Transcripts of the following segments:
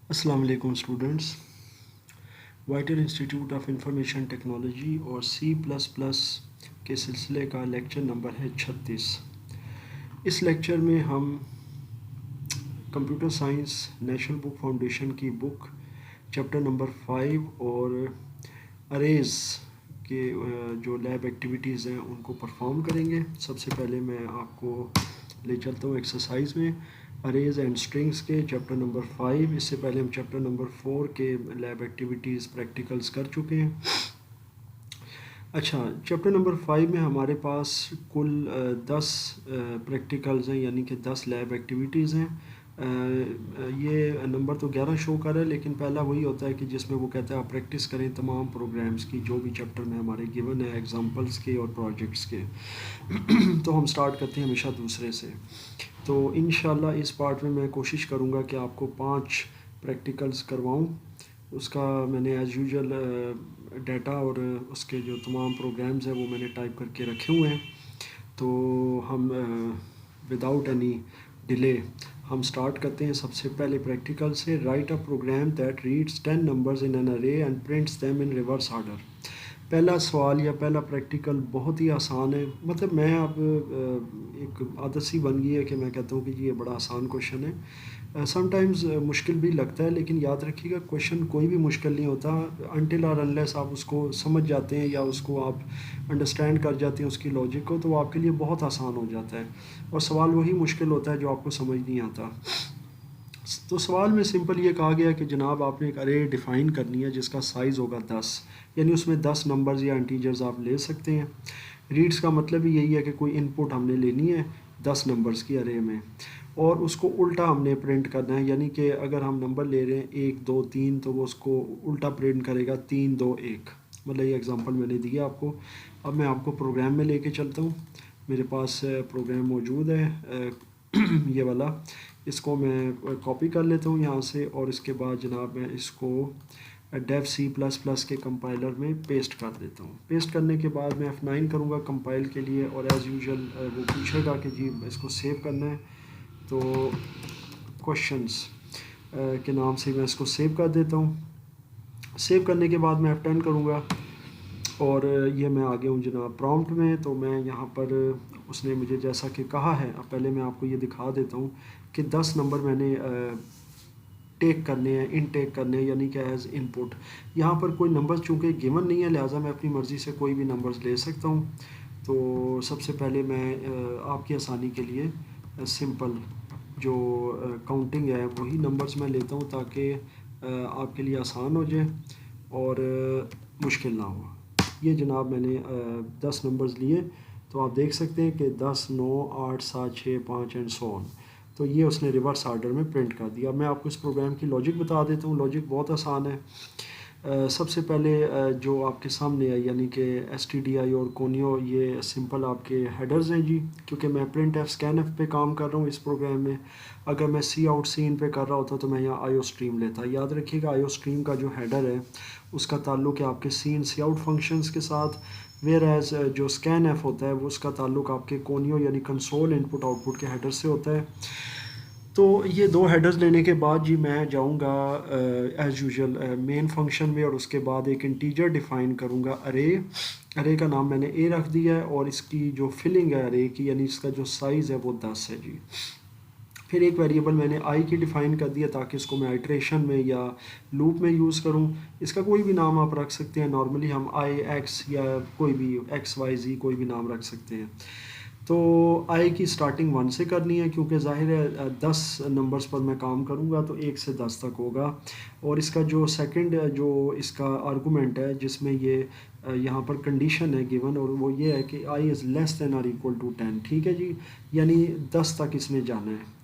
अस्सलाम वालेकुम students. Vital institute of information technology और सी प्लस प्लस के सिलसिले का लेक्चर नंबर है 36। इस लेक्चर में हम computer science national book foundation की बुक चैप्टर नंबर 5 और अरेज के जो लैब एक्टिविटीज़ हैं उनको परफॉर्म करेंगे। सबसे पहले मैं आपको ले चलता हूँ एक्सरसाइज में अरेज एंड स्ट्रिंग्स के चैप्टर नंबर 5। इससे पहले हम चैप्टर नंबर 4 के लैब एक्टिविटीज़ प्रैक्टिकल्स कर चुके हैं। अच्छा, चैप्टर नंबर 5 में हमारे पास कुल 10 प्रैक्टिकल्स हैं, यानी कि 10 लैब एक्टिविटीज़ हैं। ये नंबर तो 11 शो कर रहा है, लेकिन पहला वही होता है कि जिसमें वो कहता है आप प्रैक्टिस करें तमाम प्रोग्राम्स की जो भी चैप्टर में हमारे गिवन है, एग्जांपल्स के और प्रोजेक्ट्स के। तो हम स्टार्ट करते हैं हमेशा दूसरे से। तो इंशाल्लाह इस पार्ट में मैं कोशिश करूँगा कि आपको 5 प्रैक्टिकल्स करवाऊँ। उसका मैंने एज़ यूजुअल डाटा और उसके जो तमाम प्रोग्राम्स हैं वो मैंने टाइप करके रखे हुए हैं। तो हम विदाउट एनी डिले हम स्टार्ट करते हैं सबसे पहले प्रैक्टिकल से। Write a program that reads 10 numbers in an array and prints them in reverse order. पहला सवाल या पहला प्रैक्टिकल बहुत ही आसान है। मतलब मैं अब एक आदत सी बन गई है कि मैं कहता हूँ कि ये बड़ा आसान क्वेश्चन है। समटाइम्स मुश्किल भी लगता है, लेकिन याद रखिएगा क्वेश्चन कोई भी मुश्किल नहीं होता अनटिल और अनलेस आप उसको समझ जाते हैं या उसको आप अंडरस्टैंड कर जाते हैं उसकी लॉजिक को, तो वो आपके लिए बहुत आसान हो जाता है। और सवाल वही मुश्किल होता है जो आपको समझ नहीं आता। तो सवाल में सिंपल ये कहा गया कि जनाब आपने एक अरे डिफ़ाइन करनी है जिसका साइज़ होगा 10, यानी उसमें 10 नंबर्स या इंटीजर्स आप ले सकते हैं। रीड्स का मतलब ही यही है कि कोई इनपुट हमने लेनी है 10 नंबर्स की अरे में, और उसको उल्टा हमने प्रिंट करना है। यानी कि अगर हम नंबर ले रहे हैं 1 2 3, तो वो उसको उल्टा प्रिंट करेगा 3 2 1। मतलब ये एग्जांपल मैंने दिया आपको। अब मैं आपको प्रोग्राम में लेके चलता हूँ। मेरे पास प्रोग्राम मौजूद है ये वाला। इसको मैं कॉपी कर लेता हूँ यहाँ से, और इसके बाद जनाब मैं इसको डेव सी प्लस प्लस के कंपाइलर में पेस्ट कर देता हूँ। पेस्ट करने के बाद मैं F9 करूँगा कंपाइल के लिए, और एज़ यूजुअल वो पूछेगा कि जी इसको सेव करना है। तो क्वेश्चंस के नाम से मैं इसको सेव कर देता हूँ। सेव करने के बाद मैं F10 करूँगा, और ये मैं आ गया हूँ जनाब प्रॉम्प्ट में। तो मैं यहाँ पर उसने मुझे जैसा कि कहा है, अब पहले मैं आपको ये दिखा देता हूँ कि 10 नंबर मैंने टेक करने हैं, इन टेक करने हैं, यानी कि एज इनपुट। यहाँ पर कोई नंबर चूँकि गिवन नहीं है, लिहाजा मैं अपनी मर्ज़ी से कोई भी नंबर्स ले सकता हूँ। तो सबसे पहले मैं आपकी आसानी के लिए सिंपल जो काउंटिंग है वही नंबर्स मैं लेता हूँ, ताकि आपके लिए आसान हो जाए और मुश्किल ना हो। ये जनाब मैंने 10 नंबर्स लिए, तो आप देख सकते हैं कि 10 9 8 7 6 5 एंड सो ऑन। तो ये उसने रिवर्स ऑर्डर में प्रिंट कर दिया। मैं आपको इस प्रोग्राम की लॉजिक बता देता हूँ। लॉजिक बहुत आसान है। सबसे पहले जो आपके सामने है, यानी कि stdi और कोनियो, ये सिंपल आपके हेडर्स हैं जी। क्योंकि मैं प्रिंट एफ स्कैन एफ पे काम कर रहा हूँ इस प्रोग्राम में। अगर मैं सी आउट सीन पे कर रहा होता तो मैं यहाँ आईओ स्ट्रीम लेता। याद रखिएगा आईओ स्ट्रीम का जो हेडर है उसका ताल्लुक है आपके सीन सी आउट फंक्शंस के साथ, वेयर एज जो स्कैन एफ होता है वो उसका ताल्लुक आपके कोनियो यानी कंसोल इनपुट आउटपुट के हेडर से होता है। तो ये दो हेडर्स लेने के बाद जी मैं जाऊंगा एज़ यूजुअल मेन फंक्शन में, और उसके बाद एक इंटीजर डिफ़ाइन करूंगा अरे। अरे का नाम मैंने ए रख दिया है, और इसकी जो फिलिंग है अरे की, यानी इसका जो साइज़ है वो 10 है जी। फिर एक वेरिएबल मैंने आई की डिफ़ाइन कर दिया ताकि इसको मैं आइट्रेशन में या लूप में यूज़ करूं। इसका कोई भी नाम आप रख सकते हैं। नॉर्मली हम आई एक्स या कोई भी एक्स वाई जी कोई भी नाम रख सकते हैं। तो आई की स्टार्टिंग 1 से करनी है, क्योंकि ज़ाहिर है 10 नंबर्स पर मैं काम करूँगा तो 1 से 10 तक होगा। और इसका जो सेकंड जो इसका आर्गूमेंट है जिसमें ये यहाँ पर कंडीशन है गिवन, और वो ये है कि आई इज़ लेस देन और इक्वल टू 10। ठीक है जी, यानी 10 तक इसने जाना है।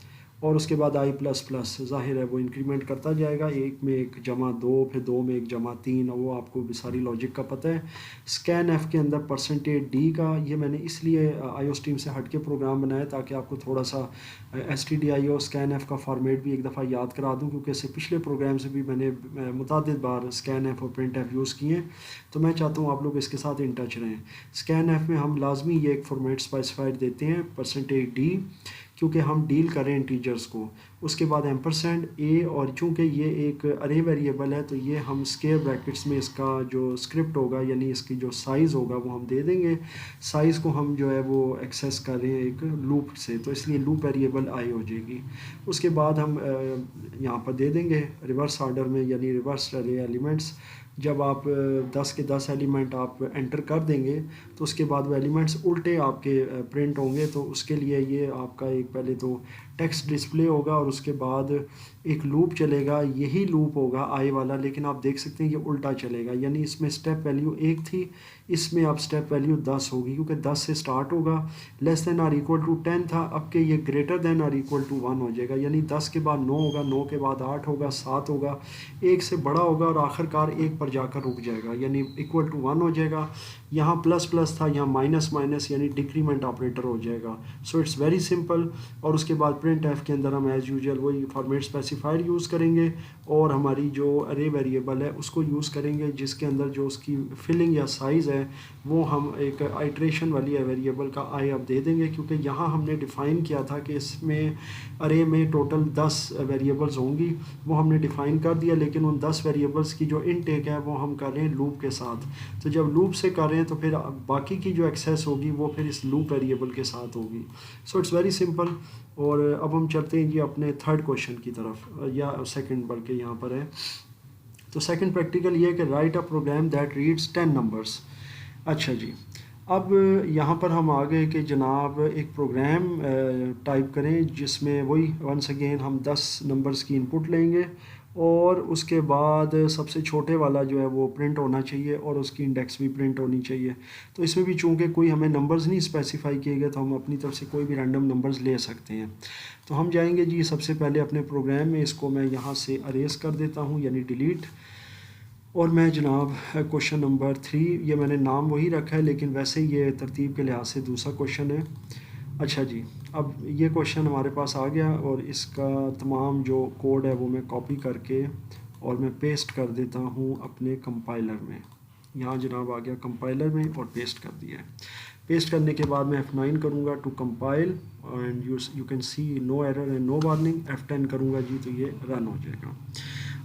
और उसके बाद आई प्लस प्लस ज़ाहिर है वो इंक्रीमेंट करता जाएगा, 1 में 1 जमा 2, फिर 2 में 1 जमा 3, और वो आपको भी सारी लॉजिक का पता है। स्कैन एफ के अंदर परसेंटेज डी का ये मैंने इसलिए आईओ स्ट्रीम से हट के प्रोग्राम बनाया ताकि आपको थोड़ा सा S T D I O scanf का फॉर्मेट भी एक दफ़ा याद करा दूँ, क्योंकि इससे पिछले प्रोग्राम से भी मैंने मुतादिद बार स्कैन एफ और प्रिंट एफ यूज़ किए हैं। तो मैं चाहता हूँ आप लोग इसके साथ इन टच रहें। स्कैन एफ में हम लाजमी ये एक फॉर्मेट स्पेसिफाइड देते हैं परसेंटेज डी, क्योंकि हम डील करें इंटीजर्स को। उसके बाद एम्परसेंड ए, और चूँकि ये एक अरे वेरिएबल है तो ये हम स्क्वायर ब्रैकेट्स में इसका जो स्क्रिप्ट होगा यानी इसकी जो साइज़ होगा वो हम दे देंगे। साइज़ को हम जो है वो एक्सेस कर रहे हैं एक लूप से, तो इसलिए लूप वेरिएबल आई हो जाएगी। उसके बाद हम यहाँ पर दे देंगे रिवर्स ऑर्डर में यानी रिवर्स अरे एलिमेंट्स। जब आप 10 के 10 एलिमेंट आप एंटर कर देंगे तो उसके बाद वो एलिमेंट्स उल्टे आपके प्रिंट होंगे। तो उसके लिए ये आपका एक पहले तो टेक्स्ट डिस्प्ले होगा और उसके बाद एक लूप चलेगा, यही लूप होगा आई वाला, लेकिन आप देख सकते हैं ये उल्टा चलेगा। यानी इसमें स्टेप वैल्यू 1 थी, इसमें अब स्टेप वैल्यू 10 होगी क्योंकि 10 से स्टार्ट होगा। Less than or equal to 10 था, अब के ये greater than or equal to 1 हो जाएगा। यानी 10 के बाद 9 होगा, 9 के बाद 8 होगा, 7 होगा, 1 से बड़ा होगा और आखिरकार 1 पर जाकर रुक जाएगा यानी इक्वल टू 1 हो जाएगा। यहाँ प्लस प्लस था, यहाँ माइनस माइनस यानी डिक्रीमेंट ऑपरेटर हो जाएगा। So it's very simple. और उसके बाद प्रिंट एफ के अंदर हम एज़ यूजुअल वही फॉर्मेट स्पेसिफायर यूज़ करेंगे और हमारी जो अरे वेरिएबल है उसको यूज़ करेंगे, जिसके अंदर जो उसकी फिलिंग या साइज़ है वो हम एक आइट्रेशन वाली वेरिएबल का आई अब दे देंगे, क्योंकि यहाँ हमने डिफ़ाइन किया था कि इसमें अरे में टोटल 10 वेरिएबल्स होंगी, वो हमने डिफ़ाइन कर दिया। लेकिन उन 10 वेरिएबल्स की जो इनटेक है वो हम कर रहे हैं लूप के साथ। तो जब लूप से कर रहे हैं तो फिर बाकी की जो एक्सेस होगी वो फिर इस लूप वेरिएबल के साथ होगी। So it's very simple. और अब हम चलते हैं जी अपने थर्ड क्वेश्चन की तरफ, या सेकंड बल्कि यहाँ पर है। तो सेकंड प्रैक्टिकल ये है कि write a program that reads 10 numbers. अच्छा जी, अब यहाँ पर हम आ गए कि जनाब एक प्रोग्राम टाइप करें जिसमें वही वंस अगेन हम 10 नंबर्स की इनपुट लेंगे और उसके बाद सबसे छोटे वाला जो है वो प्रिंट होना चाहिए और उसकी इंडेक्स भी प्रिंट होनी चाहिए। तो इसमें भी चूँकि कोई हमें नंबर्स नहीं स्पेसिफाई किए गए तो हम अपनी तरफ से कोई भी रैंडम नंबर्स ले सकते हैं। तो हम जाएंगे जी सबसे पहले अपने प्रोग्राम में, इसको मैं यहाँ से अरेज कर देता हूँ यानी डिलीट। और मैं जनाब क्वेश्चन नंबर 3, ये मैंने नाम वही रखा है लेकिन वैसे ये तरतीब के लिहाज से दूसरा क्वेश्चन है। अच्छा जी, अब ये क्वेश्चन हमारे पास आ गया और इसका तमाम जो कोड है वो मैं कॉपी करके और मैं पेस्ट कर देता हूँ अपने कंपाइलर में। यहाँ जनाब आ गया कंपाइलर में और पेस्ट कर दिया है। पेस्ट करने के बाद मैं F9 करूँगा to compile and you can see no error and no warning. F10 करूँगा जी तो ये रन हो जाएगा।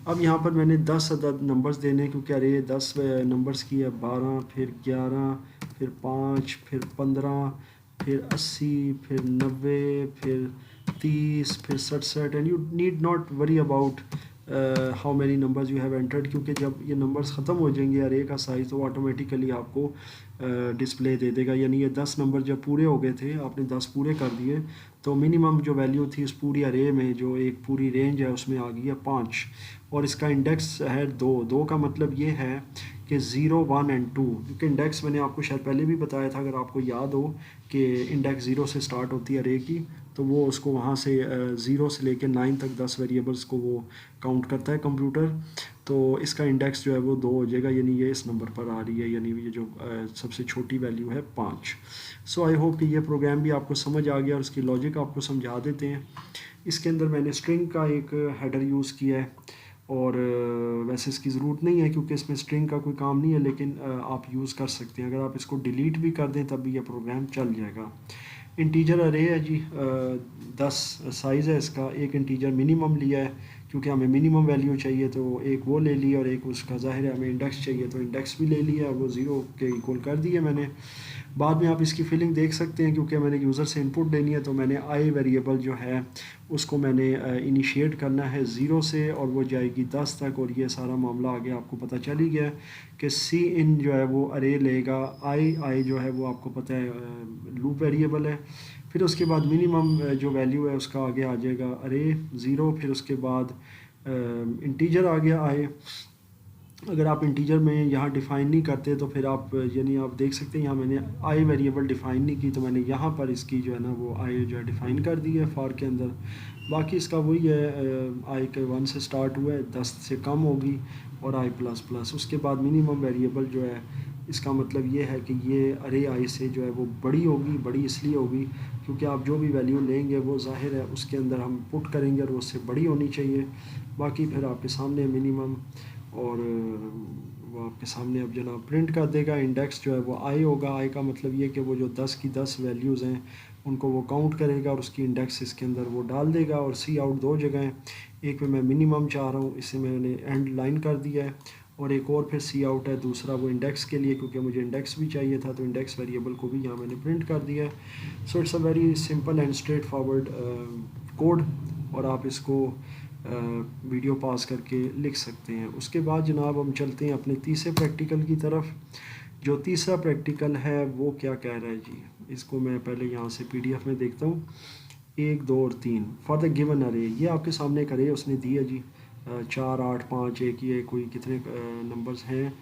अब यहाँ पर मैंने 10 अदद नंबर्स देने क्योंकि अरे 10 नंबर्स की है, 12 फिर 11 फिर 5 फिर 15 फिर 80 फिर 90 फिर 30 फिर 67 and you need not worry about how many numbers you have entered, क्योंकि जब ये नंबर्स ख़त्म हो जाएंगे अरे का साइज़ तो ऑटोमेटिकली आपको डिस्प्ले दे देगा। यानी ये 10 नंबर जब पूरे हो गए थे, आपने 10 पूरे कर दिए तो मिनिमम जो वैल्यू थी उस पूरी अरे में जो एक पूरी रेंज है उसमें आ गई है 5 और इसका इंडेक्स है 2 का मतलब ये है कि 0 1 एंड 2, क्योंकि इंडेक्स मैंने आपको शायद पहले भी बताया था, अगर आपको याद हो कि इंडेक्स 0 से स्टार्ट होती है अरे की, तो वो उसको वहाँ से 0 से लेकर 9 तक 10 वेरिएबल्स को वो काउंट करता है कंप्यूटर। तो इसका इंडेक्स जो है वो 2 हो जाएगा, यानी ये इस नंबर पर आ रही है, यानी ये जो सबसे छोटी वैल्यू है 5। सो आई होप कि ये प्रोग्राम भी आपको समझ आ गया और उसकी लॉजिक आपको समझा देते हैं। इसके अंदर मैंने स्ट्रिंग का एक हेडर यूज़ किया है और वैसे इसकी ज़रूरत नहीं है क्योंकि इसमें स्ट्रिंग का कोई काम नहीं है, लेकिन आप यूज़ कर सकते हैं। अगर आप इसको डिलीट भी कर दें तब भी यह प्रोग्राम चल जाएगा। इंटीजर अरे है जी, 10 साइज़ है इसका। एक इंटीजर मिनिमम लिया है क्योंकि हमें मिनिमम वैल्यू चाहिए तो एक वो ले ली और एक उसका ज़ाहिर है हमें इंडेक्स चाहिए तो इंडेक्स भी ले लिया, वो 0 के इक्वल कर दिए मैंने। बाद में आप इसकी फिलिंग देख सकते हैं क्योंकि मैंने यूज़र से इनपुट लेनी है तो मैंने आई वेरिएबल जो है उसको मैंने इनिशिएट करना है 0 से और वो जाएगी 10 तक और ये सारा मामला आगे आपको पता चल ही गया कि सी इन जो है वो अरे लेगा। आई जो है वो आपको पता है लूप वेरिएबल है। फिर उसके बाद मिनिमम जो वैल्यू है उसका आगे आ जाएगा अरे 0, फिर उसके बाद इंटीजर आ गया आई। अगर आप इंटीजर में यहाँ डिफ़ाइन नहीं करते तो फिर आप यानी आप देख सकते हैं यहाँ मैंने आई वेरिएबल डिफ़ाइन नहीं की तो मैंने यहाँ पर इसकी जो है ना वो आई जो है डिफ़ाइन कर दी है फॉर के अंदर। बाकी इसका वही है, आई के 1 से स्टार्ट हुआ है, 10 से कम होगी और आई प्लस प्लस। उसके बाद मिनिमम वेरिएबल जो है इसका मतलब ये है कि ये अरे आई से जो है वो बड़ी होगी। बड़ी इसलिए होगी क्योंकि आप जो भी वैल्यू लेंगे वो ज़ाहिर है उसके अंदर हम पुट करेंगे और उससे बड़ी होनी चाहिए। बाकी फिर आपके सामने मिनिमम और वो आपके सामने अब जनाब प्रिंट कर देगा। इंडेक्स जो है वो आई होगा। आई का मतलब ये कि वो जो 10 की 10 वैल्यूज़ हैं उनको वो काउंट करेगा और उसकी इंडेक्स इसके अंदर वो डाल देगा। और सी आउट दो जगह हैं, एक में मैं मिनिमम चाह रहा हूँ, इसे मैंने एंड लाइन कर दिया है, और एक और फिर सी आउट है दूसरा वो इंडेक्स के लिए, क्योंकि मुझे इंडेक्स भी चाहिए था तो इंडेक्स वेरिएबल को भी यहाँ मैंने प्रिंट कर दिया है। So it's a very simple and straight forward code, और आप इसको वीडियो पास करके लिख सकते हैं। उसके बाद जनाब हम चलते हैं अपने तीसरे प्रैक्टिकल की तरफ। जो तीसरा प्रैक्टिकल है वो क्या कह रहा है जी, इसको मैं पहले यहाँ से पीडीएफ में देखता हूँ। 1 2 और 3 फॉर द गिवन अरे, ये आपके सामने एक अरे उसने दी है जी, 4 8 5 1, ये कोई कितने नंबर्स हैं,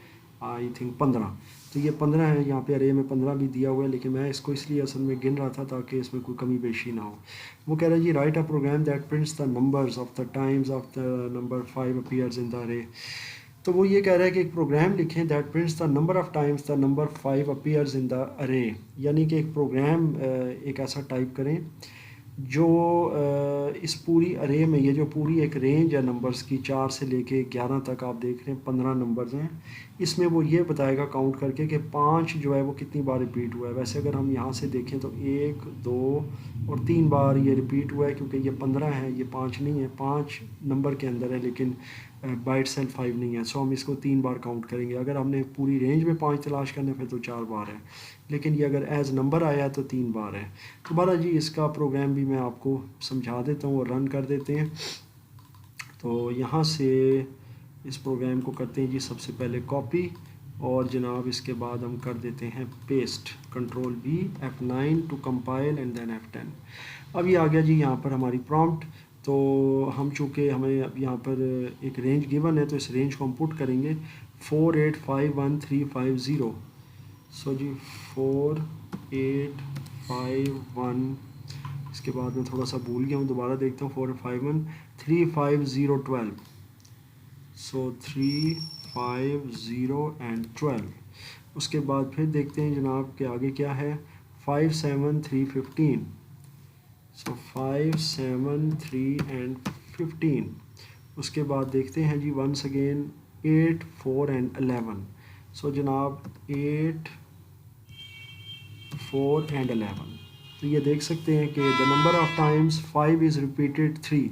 आई थिंक 15। तो ये 15 है, यहाँ पे अरे में 15 भी दिया हुआ है, लेकिन मैं इसको इसलिए असल में गिन रहा था ताकि इसमें कोई कमी पेशी ना हो। वो कह रहा है जी write a program that prints the numbers of the times of the number 5 appears in the array. तो वो ये कह रहा है कि एक प्रोग्राम लिखें that prints the number of times the number 5 appears in the अरे, यानी कि एक प्रोग्राम एक ऐसा टाइप करें जो इस पूरी अरे में, ये जो पूरी एक रेंज है नंबर्स की 4 से लेके 11 तक आप देख रहे हैं 15 नंबर्स हैं, इसमें वो ये बताएगा काउंट करके कि 5 जो है वो कितनी बार रिपीट हुआ है। वैसे अगर हम यहाँ से देखें तो 1 2 और 3 बार ये रिपीट हुआ है, क्योंकि ये 15 है, ये 5 नहीं है, 5 नंबर के अंदर है लेकिन बाइट सेल्फ 5 नहीं है। सो हम इसको 3 बार काउंट करेंगे। अगर हमने पूरी रेंज में 5 तलाश करने फिर तो 4 बार है, लेकिन ये अगर एज नंबर आया है तो 3 बार है। तो बारा जी इसका प्रोग्राम भी मैं आपको समझा देता हूँ और रन कर देते हैं। तो यहाँ से इस प्रोग्राम को करते हैं जी सबसे पहले कॉपी, और जनाब इसके बाद हम कर देते हैं paste, control B F9 to compile and then F10। अब ये आ गया जी यहाँ पर हमारी प्रॉम्प्ट। तो हम चूँकि हमें अब यहाँ पर एक रेंज गिवन है तो इस रेंज को हम पुट करेंगे 4851 350। सो जी 4851, इसके बाद मैं थोड़ा सा भूल गया हूँ, दोबारा देखता हूँ। 4851 35012। सो 350 एंड 12। उसके बाद फिर देखते हैं जनाब के आगे क्या है, 57315। सो 573 एंड 15। उसके बाद देखते हैं जी वंस अगेन 8 4 एंड 11। सो जनाब 8 4 एंड 11। तो ये देख सकते हैं कि the number of times 5 is repeated 3।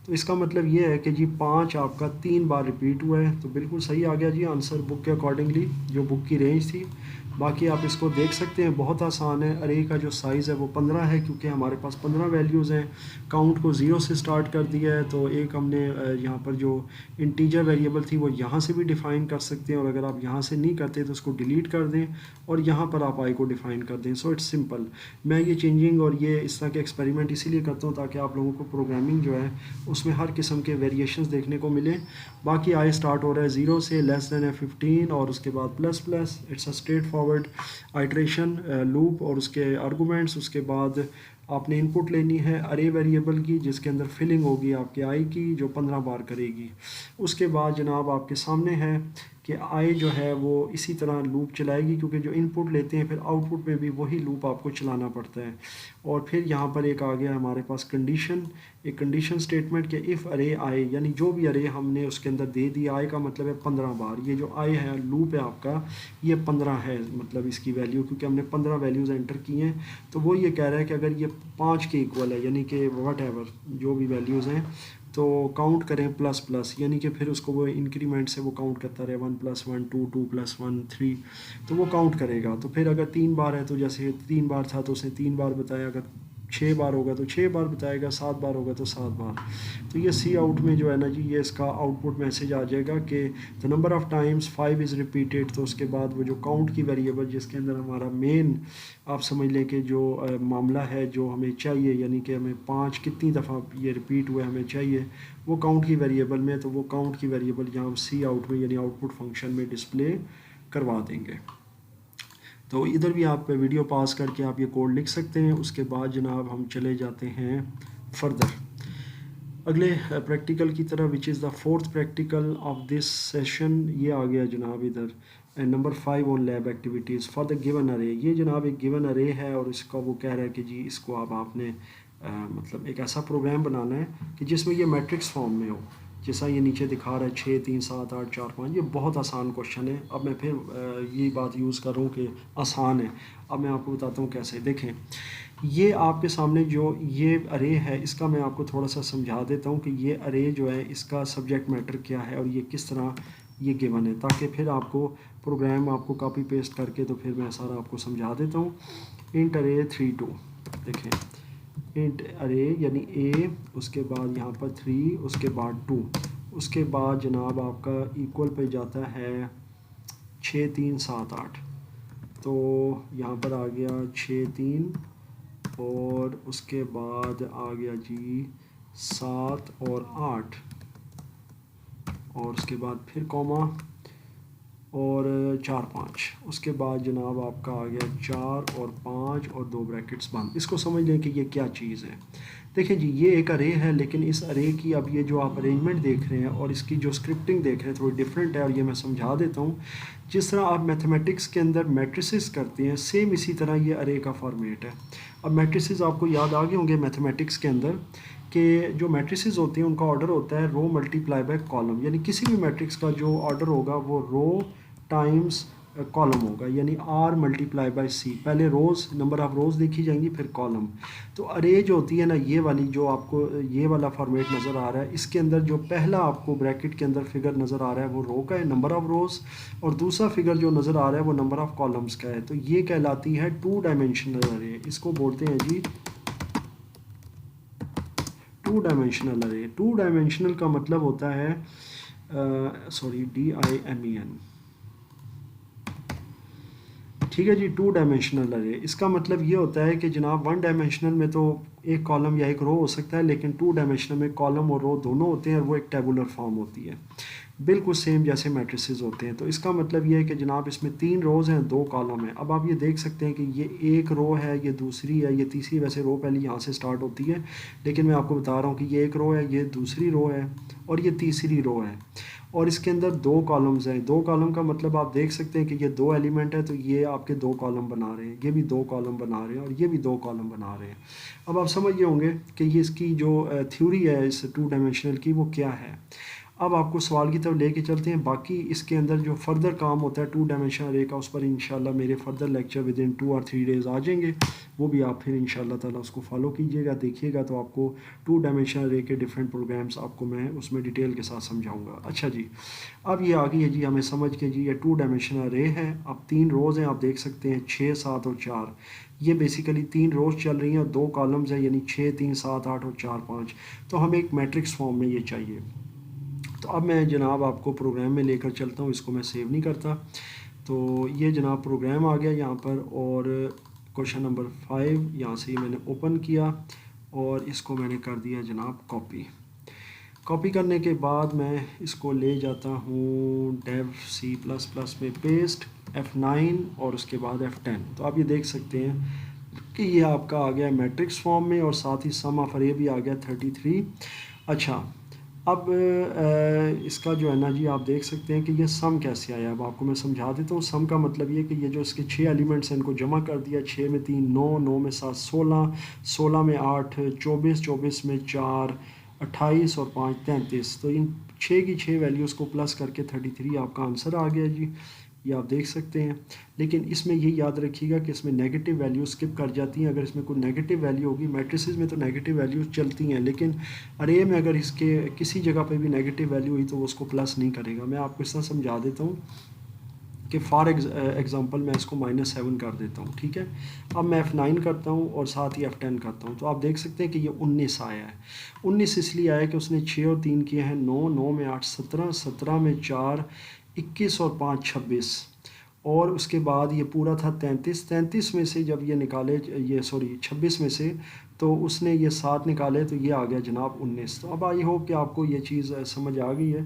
तो इसका मतलब ये है कि जी 5 आपका 3 बार रिपीट हुआ है। तो बिल्कुल सही आ गया जी आंसर बुक के अकॉर्डिंगली, जो बुक की रेंज थी। बाकी आप इसको देख सकते हैं, बहुत आसान है। अरे का जो साइज़ है वो 15 है, क्योंकि हमारे पास 15 वैल्यूज़ हैं। काउंट को 0 से स्टार्ट कर दिया है, तो एक हमने यहाँ पर जो इंटीजर वेरिएबल थी वो यहाँ से भी डिफ़ाइन कर सकते हैं, और अगर आप यहाँ से नहीं करते तो उसको डिलीट कर दें और यहाँ पर आप आई को डिफ़ाइन कर दें। So it's simple. मैं ये चेंजिंग और ये इस तरह के एक्सपेरिमेंट इसीलिए करता हूँ ताकि आप लोगों को प्रोग्रामिंग जो है उसमें हर किस्म के वेरिएशंस देखने को मिले। बाकी आई स्टार्ट हो रहा है 0 से, लेस देन है 15 और उसके बाद plus plus. It's a straight forward iteration loop, और उसके आर्गूमेंट्स। उसके बाद आपने इनपुट लेनी है अरे वेरिएबल की, जिसके अंदर फिलिंग होगी आपके आई की, जो 15 बार करेगी। उसके बाद जनाब आपके सामने है कि आई जो है वो इसी तरह लूप चलाएगी, क्योंकि जो इनपुट लेते हैं फिर आउटपुट में भी वही लूप आपको चलाना पड़ता है। और फिर यहाँ पर एक आ गया हमारे पास कंडीशन, एक कंडीशन स्टेटमेंट कि इफ़ अरे आई, यानी जो भी अरे हमने उसके अंदर दे दिया, आई का मतलब है 15 बार। ये जो आई है लूप है आपका, ये 15 है, मतलब इसकी वैल्यू, क्योंकि हमने 15 वैल्यूज़ एंटर की हैं। तो वो ये कह रहा है कि अगर ये 5 के इक्वल है, यानी कि वट एवर जो भी वैल्यूज़ हैं, तो काउंट करें प्लस प्लस, यानी कि फिर उसको वो इंक्रीमेंट से वो काउंट करता रहे, 1 + 1 2 2 + 1 3, तो वो काउंट करेगा। तो फिर अगर 3 बार है तो जैसे 3 बार था तो उसने 3 बार बताया, अगर 6 बार होगा तो 6 बार बताएगा, 7 बार होगा तो 7 बार। तो ये सी आउट में जो है ना जी, ये इसका आउटपुट मैसेज आ जाएगा कि the number of times 5 is repeated. तो उसके बाद वो जो काउंट की वेरिएबल, जिसके अंदर हमारा मेन आप समझ लें कि जो मामला है जो हमें चाहिए, यानी कि हमें 5 कितनी दफ़ा ये रिपीट हुआ हमें चाहिए, वो काउंट की वेरिएबल में। तो वो काउंट की वेरिएबल यहाँ हम सी आउट में यानी आउटपुट फंक्शन में डिस्प्ले करवा देंगे। तो इधर भी आप वीडियो पास करके आप ये कोड लिख सकते हैं। उसके बाद जनाब हम चले जाते हैं फर्दर अगले प्रैक्टिकल की तरह, which is the fourth practical of this session. ये आ गया जनाब इधर number 5 on lab activities for the given अरे। ये जनाब एक गिवन अरे है और इसका वो कह रहा है कि जी इसको अब आपने मतलब एक ऐसा प्रोग्राम बनाना है कि जिसमें ये मैट्रिक्स फॉर्म में हो, जैसा ये नीचे दिखा रहा है 6 3 7 8 4 5। ये बहुत आसान क्वेश्चन है। अब मैं फिर यही बात यूज़ कर रहा हूँ कि आसान है। अब मैं आपको बताता हूँ कैसे। देखें, ये आपके सामने जो ये अरे है, इसका मैं आपको थोड़ा सा समझा देता हूँ कि ये अरे जो है इसका सब्जेक्ट मैटर क्या है और ये किस तरह ये गिवन है, ताकि फिर आपको प्रोग्राम आपको कॉपी पेस्ट करके तो फिर मैं सारा आपको समझा देता हूँ। इंट अरे 3 2, देखें इंट अरे यानी ए, उसके बाद यहाँ पर 3, उसके बाद 2, उसके बाद जनाब आपका इक्वल पे जाता है 6 3 7 8, तो यहाँ पर आ गया 6 3 और उसके बाद आ गया जी 7 और 8 और उसके बाद फिर कॉमा और 4 5, उसके बाद जनाब आपका आ गया 4 और 5 और 2 ब्रैकेट्स बंद। इसको समझ लें कि ये क्या चीज़ है। देखिए जी ये एक अरे है, लेकिन इस अरे की अब ये जो आप अरेंजमेंट देख रहे हैं और इसकी जो स्क्रिप्टिंग देख रहे हैं थोड़ी डिफरेंट है, और ये मैं समझा देता हूँ। जिस तरह आप मैथमेटिक्स के अंदर मैट्रिसेस करते हैं, सेम इसी तरह ये अरे का फॉर्मेट है। अब मैट्रिसेस आपको याद आ गए होंगे मैथमेटिक्स के अंदर कि जो मैट्रिसेस होते हैं उनका ऑर्डर होता है रो मल्टीप्लाई बाय कॉलम, यानी किसी भी मैट्रिक्स का जो ऑर्डर होगा वो रो टाइम्स कॉलम होगा, यानी आर मल्टीप्लाई बाय सी। पहले रोज़, नंबर ऑफ रोज़ देखी जाएंगी, फिर कॉलम। तो अरे जो होती है ना, ये वाली जो आपको ये वाला फॉर्मेट नज़र आ रहा है, इसके अंदर जो पहला आपको ब्रैकेट के अंदर फिगर नज़र आ रहा है वो रो का है, नंबर ऑफ रोज़, और दूसरा फिगर जो नज़र आ रहा है वो नंबर ऑफ कॉलम्स का है। तो ये कहलाती है 2 डायमेंशनल अरे। इसको बोलते हैं जी 2 डायमेंशनल अरे। 2 डायमेंशनल का मतलब होता है DIMEN, ठीक है जी। 2 डायमेंशनल अरे, इसका मतलब ये होता है कि जनाब 1 डायमेंशनल में तो एक कॉलम या एक रो हो सकता है, लेकिन 2 डायमेंशनल में कॉलम और रो दोनों होते हैं और वो एक टेबुलर फॉर्म होती है, बिल्कुल सेम जैसे मैट्रिसेस होते हैं। तो इसका मतलब ये है कि जनाब इसमें 3 रोज़ हैं, 2 कॉलम हैं। अब आप ये देख सकते हैं कि ये एक रो है, ये दूसरी है, ये तीसरी। वैसे रो पहले यहाँ से स्टार्ट होती है, लेकिन मैं आपको बता रहा हूँ कि ये एक रो है, ये दूसरी रो है और ये तीसरी रो है, और इसके अंदर 2 कॉलम्स हैं। 2 कॉलम का मतलब आप देख सकते हैं कि ये 2 एलिमेंट है, तो ये आपके 2 कॉलम बना रहे हैं, ये भी 2 कॉलम बना रहे हैं और ये भी 2 कॉलम बना रहे हैं। अब आप समझ गए होंगे कि ये इसकी जो थ्योरी है इस 2 डायमेंशनल की वो क्या है। अब आपको सवाल की तरफ लेके चलते हैं। बाकी इसके अंदर जो फर्दर काम होता है 2 डायमेंशनल अरे का, उस पर इंशाल्लाह मेरे फर्दर लेक्चर विद इन 2 और 3 डेज़ आ जाएंगे, वो भी आप फिर इंशाल्लाह ताला उसको फॉलो कीजिएगा, देखिएगा, तो आपको 2 डायमेंशनल अरे के डिफरेंट प्रोग्राम्स आपको मैं उसमें डिटेल के साथ समझाऊंगा। अच्छा जी, अब ये आ गई है जी हमें समझ के जी ये 2 डायमेंशनल अरे है। अब 3 रोज़ हैं, आप देख सकते हैं 6 7 और 4। ये बेसिकली 3 रोज़ चल रही हैं और 2 कॉलम्स हैं, यानी 6 3 7 8 और 4 5। तो हमें एक मैट्रिक्स फॉर्म में ये चाहिए। तो अब मैं जनाब आपको प्रोग्राम में लेकर चलता हूँ, इसको मैं सेव नहीं करता। तो ये जनाब प्रोग्राम आ गया यहाँ पर, और क्वेश्चन नंबर 5 यहाँ से मैंने ओपन किया और इसको मैंने कर दिया जनाब कॉपी। कॉपी करने के बाद मैं इसको ले जाता हूँ डेव C++ में पेस्ट F9 और उसके बाद F10। तो आप ये देख सकते हैं कि ये आपका आ गया मैट्रिक्स फॉर्म में, और साथ ही सम ऑफ अरे भी आ गया 33। अच्छा, अब इसका जो है ना जी आप देख सकते हैं कि ये सम कैसे आया। अब आपको मैं समझा देता हूँ। सम का मतलब ये कि ये जो इसके 6 एलिमेंट्स हैं इनको जमा कर दिया। 6 में 3 9, 9 में 7 16, 16 में 8 24, 24 में 4 28 और 5 33। तो इन 6 की 6 वैल्यूज़ को प्लस करके 33 आपका आंसर आ गया जी, ये आप देख सकते हैं। लेकिन इसमें ये याद रखिएगा कि इसमें नेगेटिव वैल्यू स्किप कर जाती हैं। अगर इसमें कोई नेगेटिव वैल्यू होगी, मैट्रिसेस में तो नेगेटिव वैल्यूज चलती हैं, लेकिन अरे में अगर इसके किसी जगह पे भी नेगेटिव वैल्यू हुई तो वो उसको प्लस नहीं करेगा। मैं आपको इस तरह समझा देता हूँ कि फॉर एग्ज़ाम्पल मैं इसको -7 कर देता हूँ, ठीक है। अब मैं F9 करता हूँ और साथ ही F10 करता हूँ, तो आप देख सकते हैं कि ये 19 आया है। 19 इसलिए आया कि उसने 6 और 3 किए हैं 9, 9 में 8 17, 17 में 4 21 और 5 26, और उसके बाद ये पूरा था 33। 33 में से जब ये निकाले, ये सॉरी 26 में से, तो उसने ये 7 निकाले, तो ये आ गया जनाब 19। तो अब आई होप कि आपको ये चीज़ समझ आ गई है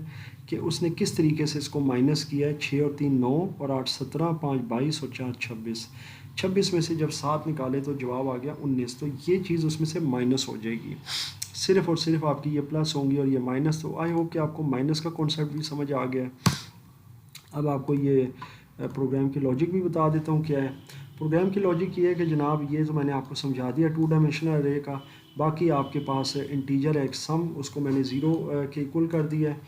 कि उसने किस तरीके से इसको माइनस किया है। 6 और 3 9 और 8 17, 5 22 और 4 26। 26 में से जब 7 निकाले तो जवाब आ गया 19। तो ये चीज़ उसमें से माइनस हो जाएगी, सिर्फ़ और सिर्फ आपकी ये प्लस होंगी और ये माइनस। तो आई होप कि आपको माइनस का कॉन्सेप्ट भी समझ आ गया है। अब आपको ये प्रोग्राम की लॉजिक भी बता देता हूँ क्या है। प्रोग्राम की लॉजिक ये है कि जनाब ये तो मैंने आपको समझा दिया 2 डायमेंशनल अरे का। बाकी आपके पास इंटीजर है एक सम, उसको मैंने 0 के इक्वल कर दिया है।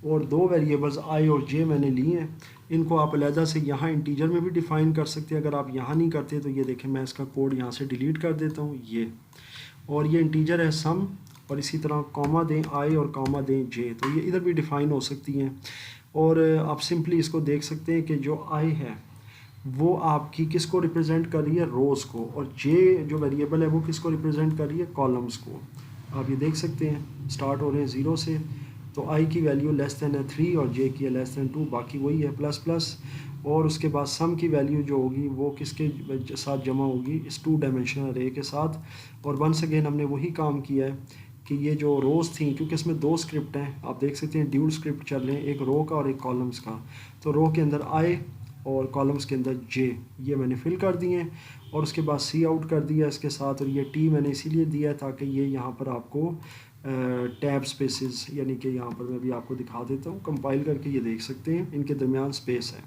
और दो वेरिएबल्स आई और जे मैंने लिए हैं। इनको आप अलहदा से यहाँ इंटीजर में भी डिफ़ाइन कर सकते हैं। अगर आप यहाँ नहीं करते तो ये देखें, मैं इसका कोड यहाँ से डिलीट कर देता हूँ ये, और ये इंटीजर है सम, और इसी तरह कॉमा दें आई और कॉमा दें जे, तो ये इधर भी डिफ़ाइन हो सकती हैं। और आप सिंपली इसको देख सकते हैं कि जो आई है वो आपकी किसको रिप्रेजेंट कर रही है, रोज़ को, और जे जो वेरिएबल है वो किसको रिप्रेजेंट कर रही है, कॉलम्स को। आप ये देख सकते हैं स्टार्ट हो रहे हैं ज़ीरो से, तो आई की वैल्यू लेस दैन है 3 और जे की है लेस दैन 2, बाकी वही है प्लस प्लस। और उसके बाद सम की वैल्यू जो होगी वो किसके साथ जमा होगी, इस 2 डायमेंशनल अरे के साथ। और वंस अगेन हमने वही काम किया है कि ये जो रोज़ थी, क्योंकि इसमें दो स्क्रिप्ट हैं, आप देख सकते हैं ड्यूल स्क्रिप्ट चल रहे हैं, एक रो का और एक कॉलम्स का। तो रो के अंदर आई और कॉलम्स के अंदर जे, ये मैंने फिल कर दिए हैं। और उसके बाद सी आउट कर दिया इसके साथ, और ये टी मैंने इसीलिए दिया ताकि ये यहाँ पर आपको टैब स्पेसेस, यानी कि यहाँ पर मैं भी आपको दिखा देता हूँ, कंपाइल करके ये देख सकते हैं इनके दरमियान स्पेस है,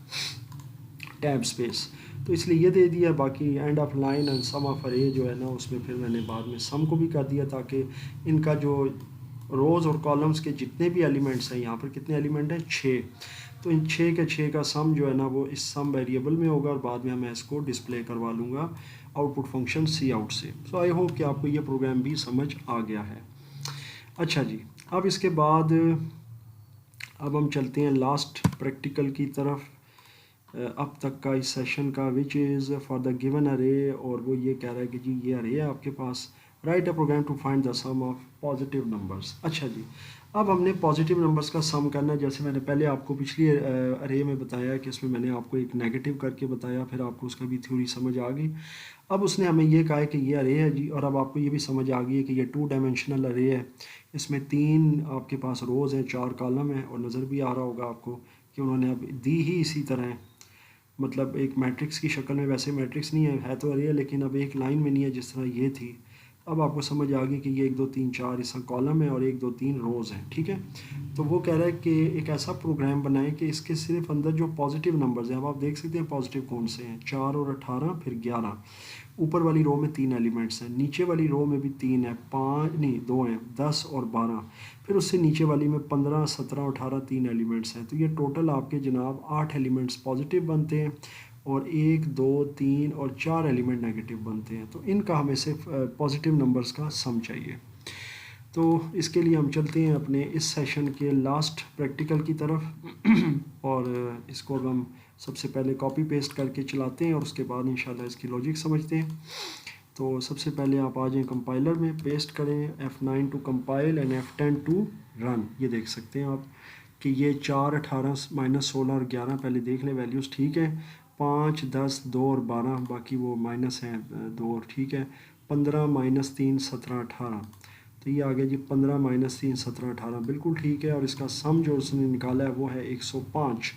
टैब स्पेस, तो इसलिए ये दे दिया। बाकी end of line and sum of अरे जो है ना, उसमें फिर मैंने बाद में सम को भी कर दिया ताकि इनका जो रोज़ और कॉलम्स के जितने भी एलिमेंट्स हैं, यहाँ पर कितने एलिमेंट हैं, 6, तो इन 6 के 6 का सम जो है ना वो इस सम वेरिएबल में होगा, और बाद में मैं इसको डिस्प्ले करवा लूँगा आउटपुट फंक्शन सी आउट से। सो आई होप कि आपको ये प्रोग्राम भी समझ आ गया है। अच्छा जी, अब इसके बाद अब हम चलते हैं लास्ट प्रैक्टिकल की तरफ अब तक का इस सेशन का, which is for the given अरे, और वो ये कह रहा है कि जी ये अरे है आपके पास, write a program to find the sum of positive numbers. अच्छा जी, अब हमने पॉजिटिव नंबर्स का सम करना है। जैसे मैंने पहले आपको पिछली अरे में बताया कि इसमें मैंने आपको एक नेगेटिव करके बताया, फिर आपको उसका भी थ्योरी समझ आ गई। अब उसने हमें ये कहा है कि ये अरे है जी, और अब आपको ये भी समझ आ गई है कि ये 2 डायमेंशनल अरे है। इसमें 3 आपके पास रोज़ हैं, 4 कॉलम हैं, और नज़र भी आ रहा होगा आपको कि उन्होंने अब दी ही इसी तरह है, मतलब एक मैट्रिक्स की शक्ल में। वैसे मैट्रिक्स नहीं है तो अरे है, लेकिन अब एक लाइन में नहीं है जिस तरह ये थी। अब आपको समझ आ गई कि ये 1 2 3 4 इसका कॉलम है और 1 2 3 रोज़ हैं, ठीक है। तो वो कह रहा है कि एक ऐसा प्रोग्राम बनाएं कि इसके सिर्फ अंदर जो पॉजिटिव नंबर्स हैं, अब आप देख सकते हैं पॉजिटिव कौन से हैं, 4 और 18, फिर 11। ऊपर वाली रो में 3 एलिमेंट्स हैं, नीचे वाली रो में भी 3 है, 5 नहीं 2 हैं, 10 और 12। फिर उससे नीचे वाली में 15 17 18 3 एलिमेंट्स हैं। तो ये टोटल आपके जनाब 8 एलिमेंट्स पॉजिटिव बनते हैं, और 1 2 3 और 4 एलिमेंट नेगेटिव बनते हैं। तो इनका हमें सिर्फ पॉजिटिव नंबर्स का सम चाहिए। तो इसके लिए हम चलते हैं अपने इस सेशन के लास्ट प्रैक्टिकल की तरफ और इसको अब हम सबसे पहले कॉपी पेस्ट करके चलाते हैं, और उसके बाद इंशाल्लाह इसकी लॉजिक समझते हैं। तो सबसे पहले आप आ जाएँ कंपाइलर में, पेस्ट करें F9 to compile and F10 to run. ये देख सकते हैं आप कि ये 4 18 -16 और 11 पहले देख लें वैल्यूज़, ठीक है। 5 10 2 और 12 बाकी वो माइनस हैं 2 और, ठीक है। 15 -3 17 18, तो ये आ गया जी 15 -3 17 18, बिल्कुल ठीक है। और इसका सम जो उसने निकाला है वो है 105।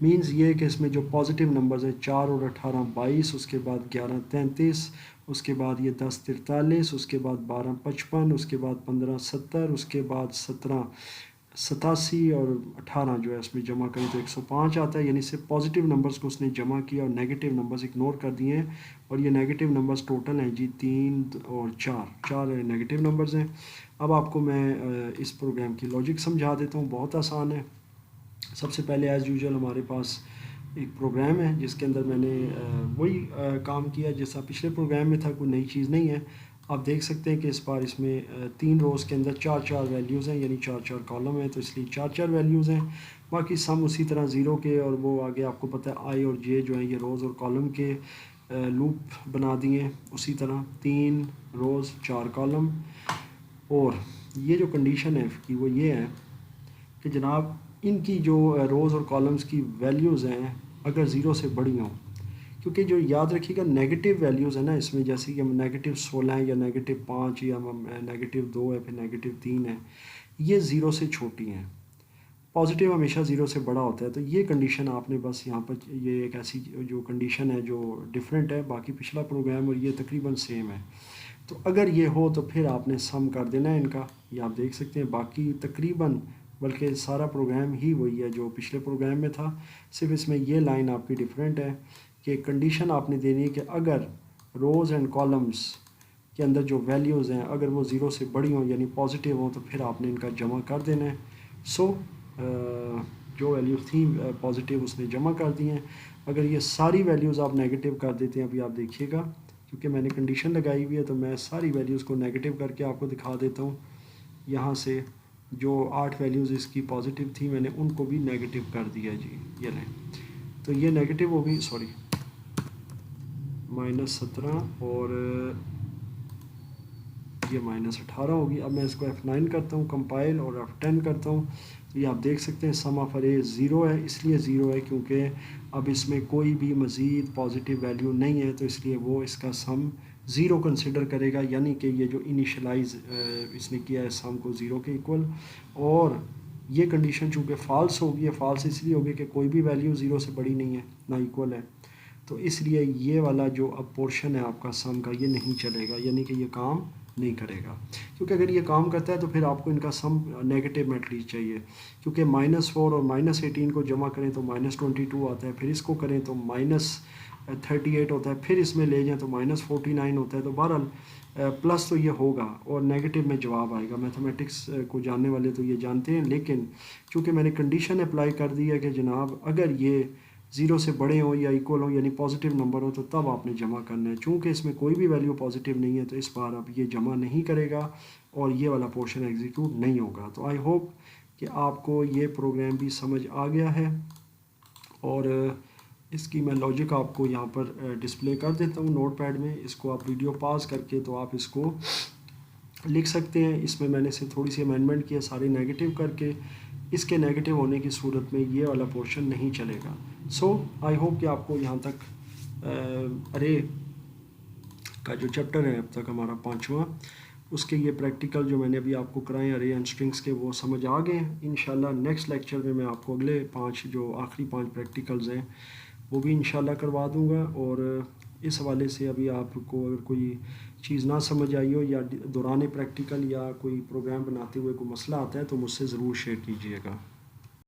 मींस ये कि इसमें जो पॉजिटिव नंबर्स हैं 4 और 18 22, उसके बाद 11 33, उसके बाद ये 10 43, उसके बाद 12 55, उसके बाद 15 70, उसके बाद 17 87 और 18 जो है इसमें जमा करें तो 105 आता है। यानी सिर्फ पॉजिटिव नंबर्स को उसने जमा किया और नेगेटिव नंबर्स इग्नोर कर दिए हैं। और ये नेगेटिव नंबर्स टोटल हैं जी 3 और 4 नेगेटिव नंबर्स हैं। अब आपको मैं इस प्रोग्राम की लॉजिक समझा देता हूँ, बहुत आसान है। सबसे पहले एज़ यूजुअल हमारे पास एक प्रोग्राम है जिसके अंदर मैंने वही काम किया जैसा पिछले प्रोग्राम में था, कोई नई चीज़ नहीं है। आप देख सकते हैं कि इस बार इसमें 3 रोज़ के अंदर 4 4 वैल्यूज़ हैं, यानी 4 4 कॉलम हैं, तो इसलिए 4 4 वैल्यूज़ हैं। बाकी सम उसी तरह ज़ीरो के, और वो आगे आपको पता है आई और जे जो हैं ये रोज़ और कॉलम के लूप बना दिए उसी तरह, 3 रोज़ 4 कॉलम। और ये जो कंडीशन है कि वो ये है कि जनाब इनकी जो रोज़ और कॉलम्स की वैल्यूज़ हैं अगर ज़ीरो से बड़ी हों, क्योंकि जो याद रखिएगा नेगेटिव वैल्यूज़ है ना इसमें, जैसे कि -16 है या -5 या -2 है, फिर -3 है, ये ज़ीरो से छोटी हैं। पॉजिटिव हमेशा ज़ीरो से बड़ा होता है। तो ये कंडीशन आपने बस यहाँ पर, ये एक ऐसी जो कंडीशन है जो डिफरेंट है, बाकी पिछला प्रोग्राम और ये तकरीबन सेम है। तो अगर ये हो तो फिर आपने सम कर देना है इनका, ये आप देख सकते हैं। बाकी तकरीबन बल्कि सारा प्रोग्राम ही वही है जो पिछले प्रोग्राम में था, सिर्फ इसमें ये लाइन आपकी डिफरेंट है कि कंडीशन आपने देनी है कि अगर रोज़ एंड कॉलम्स के अंदर जो वैल्यूज़ हैं अगर वो ज़ीरो से बड़ी हों यानी पॉजिटिव हों, तो फिर आपने इनका जमा कर देना है। सो जो वैल्यूज़ थी पॉजिटिव उसने जमा कर दी हैं। अगर ये सारी वैल्यूज़ आप नेगेटिव कर देते हैं, अभी आप देखिएगा क्योंकि मैंने कंडीशन लगाई हुई है तो मैं सारी वैल्यूज़ को नेगेटिव करके आपको दिखा देता हूँ। यहाँ से जो 8 वैल्यूज़ इसकी पॉजिटिव थी मैंने उनको भी नेगेटिव कर दिया जी, ये लें। तो ये नेगेटिव होगी, सॉरी -17 और ये -18 होगी। अब मैं इसको F9 करता हूँ कंपाइल और F10 करता हूँ, तो ये आप देख सकते हैं सम ऑफ अरे 0 है। इसलिए 0 है क्योंकि अब इसमें कोई भी मज़ीद पॉजिटिव वैल्यू नहीं है, तो इसलिए वो इसका सम 0 कंसिडर करेगा, यानी कि ये जो इनिशलाइज इसने किया है सम को 0 के इक्वल। और ये कंडीशन चूँकि फ़ाल्स होगी है, फ़ाल्स इसलिए होगी कि कोई भी वैल्यू 0 से बड़ी नहीं है ना इक्वल है, तो इसलिए ये वाला जो अब पोर्शन है आपका सम का ये नहीं चलेगा, यानी कि ये काम नहीं करेगा। क्योंकि अगर ये काम करता है तो फिर आपको इनका सम नेगेटिव मैट्रिक्स चाहिए, क्योंकि -4 और -18 को जमा करें तो -22 आता है, फिर इसको करें तो -38 होता है, फिर इसमें ले जाएं तो -49 होता है। तो बहरहाल प्लस तो ये होगा और नेगेटिव में जवाब आएगा। मैथमेटिक्स को जानने वाले तो ये जानते हैं, लेकिन चूँकि मैंने कंडीशन अप्लाई कर दी है कि जनाब अगर ये 0 से बड़े हों या इक्वल हों यानी पॉजिटिव नंबर हो, तो तब आपने जमा करना है। चूँकि इसमें कोई भी वैल्यू पॉजिटिव नहीं है तो इस बार अब ये जमा नहीं करेगा और ये वाला पोर्शन एग्जीक्यूट नहीं होगा। तो आई होप कि आपको ये प्रोग्राम भी समझ आ गया है और इसकी मैं लॉजिक आपको यहाँ पर डिस्प्ले कर देता हूँ नोटपैड में। इसको आप वीडियो पॉज करके तो आप इसको लिख सकते हैं। इसमें मैंने से थोड़ी सी अमेंडमेंट की है सारे नेगेटिव करके। इसके नेगेटिव होने की सूरत में ये वाला पोर्शन नहीं चलेगा। सो आई होप कि आपको यहाँ तक अरे का जो चैप्टर है अब तक हमारा 5वां, उसके ये प्रैक्टिकल जो मैंने अभी आपको कराए अरे एंड स्ट्रिंग्स के, वो समझ आ गए हैं। इंशाल्लाह नेक्स्ट लेक्चर में मैं आपको अगले 5 जो आखिरी 5 प्रैक्टिकल्स हैं वो भी इंशाल्लाह करवा दूँगा। और इस हवाले से अभी आपको अगर कोई चीज़ ना समझ आई हो या दौरान प्रैक्टिकल या कोई प्रोग्राम बनाते हुए कोई मसला आता है तो मुझसे ज़रूर शेयर कीजिएगा।